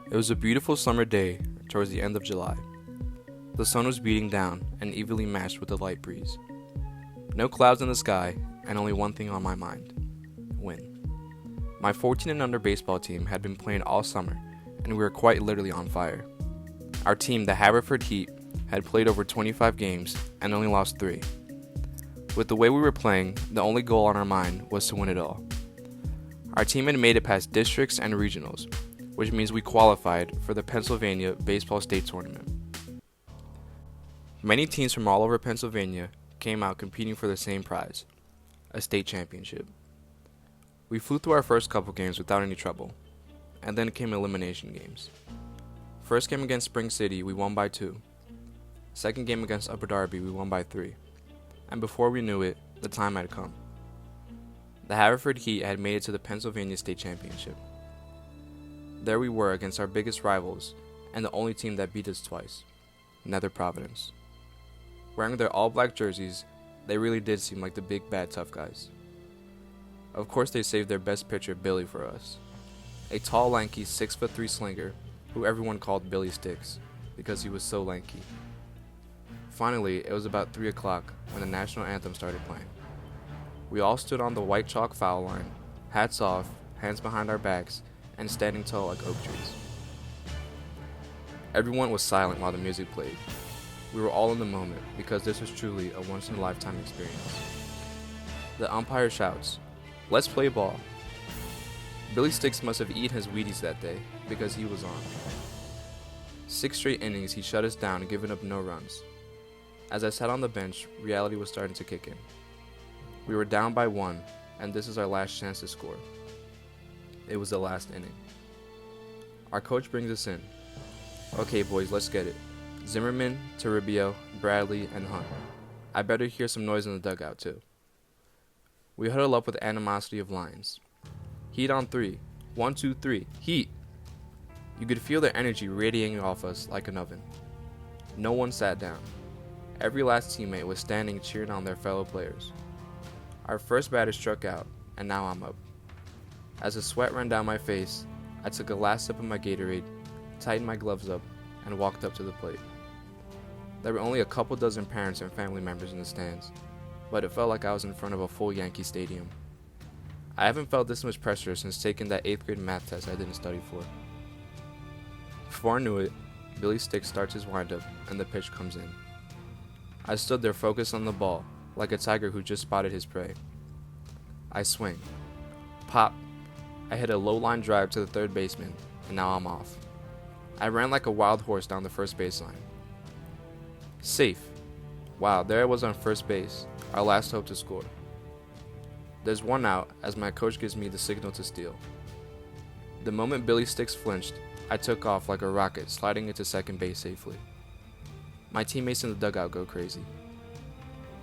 It was a beautiful summer day towards the end of July. The sun was beating down and evenly matched with the light breeze. No clouds in the sky, and only one thing on my mind: win. My 14 and under baseball team had been playing all summer, and we were quite literally on fire. Our team, the Haverford Heat, had played over 25 games and only lost 3. With the way we were playing, the only goal on our mind was to win it all. Our team had made it past districts and regionals, which means we qualified for the Pennsylvania Baseball State Tournament. Many teams from all over Pennsylvania came out competing for the same prize, a state championship. We flew through our first couple games without any trouble, and then came elimination games. First game against Spring City, we won by 2. Second game against Upper Darby, we won by 3. And before we knew it, the time had come. The Haverford Heat had made it to the Pennsylvania State Championship. There we were against our biggest rivals, and the only team that beat us twice, Nether Providence. Wearing their all-black jerseys, they really did seem like the big bad tough guys. Of course they saved their best pitcher, Billy, for us. A tall, lanky, 6'3" slinger who everyone called Billy Sticks because he was so lanky. Finally, it was about 3 o'clock when the national anthem started playing. We all stood on the white chalk foul line, hats off, hands behind our backs, and standing tall like oak trees. Everyone was silent while the music played. We were all in the moment because this was truly a once-in-a-lifetime experience. The umpire shouts, "Let's play ball." Billy Sticks must have eaten his Wheaties that day because he was on. 6 straight innings he shut us down, giving up no runs. As I sat on the bench, reality was starting to kick in. We were down by 1, and this is our last chance to score. It was the last inning. Our coach brings us in. "Okay, boys, let's get it. Zimmerman, Toribio, Bradley, and Hunt. I better hear some noise in the dugout, too." We huddle up with animosity of lions. Heat on 3. 1, 2, 3. Heat! You could feel their energy radiating off us like an oven. No one sat down. Every last teammate was standing cheering on their fellow players. Our first batter struck out, and now I'm up. As the sweat ran down my face, I took a last sip of my Gatorade, tightened my gloves up, and walked up to the plate. There were only a couple dozen parents and family members in the stands, but it felt like I was in front of a full Yankee stadium. I haven't felt this much pressure since taking that 8th grade math test I didn't study for. Before I knew it, Billy Sticks starts his windup and the pitch comes in. I stood there focused on the ball, like a tiger who just spotted his prey. I swing. Pop. I hit a low line drive to the third baseman, and now I'm off. I ran like a wild horse down the first baseline. Safe. Wow, there I was on first base, our last hope to score. There's 1 out as my coach gives me the signal to steal. The moment Billy Sticks flinched, I took off like a rocket, sliding into second base safely. My teammates in the dugout go crazy.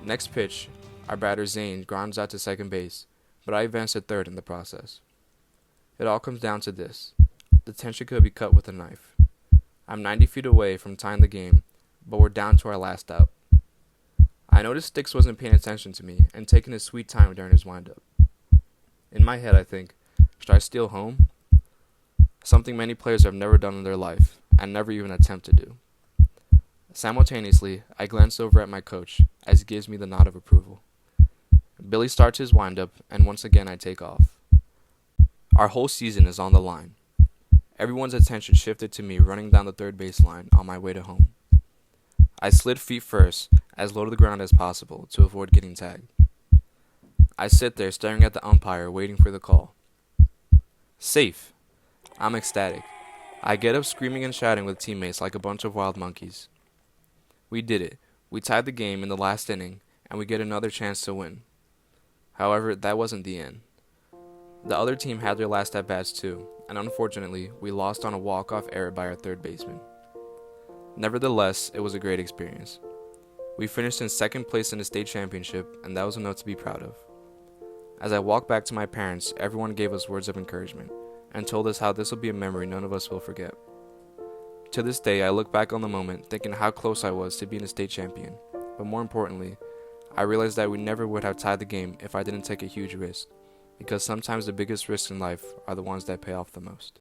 Next pitch, our batter Zane grounds out to second base, but I advance to third in the process. It all comes down to this: the tension could be cut with a knife. I'm 90 feet away from tying the game, but we're down to our last out. I noticed Sticks wasn't paying attention to me and taking his sweet time during his windup. In my head, I think, should I steal home? Something many players have never done in their life and never even attempt to do. Simultaneously, I glance over at my coach as he gives me the nod of approval. Billy starts his windup, and once again I take off. Our whole season is on the line. Everyone's attention shifted to me running down the third baseline on my way to home. I slid feet first, as low to the ground as possible, to avoid getting tagged. I sit there staring at the umpire, waiting for the call. Safe! I'm ecstatic. I get up screaming and shouting with teammates like a bunch of wild monkeys. We did it. We tied the game in the last inning, and we get another chance to win. However, that wasn't the end. The other team had their last at-bats too, and unfortunately, we lost on a walk-off error by our third baseman. Nevertheless, it was a great experience. We finished in second place in the state championship, and that was a note to be proud of. As I walked back to my parents, everyone gave us words of encouragement, and told us how this will be a memory none of us will forget. To this day, I look back on the moment thinking how close I was to being a state champion, but more importantly, I realized that we never would have tied the game if I didn't take a huge risk, because sometimes the biggest risks in life are the ones that pay off the most.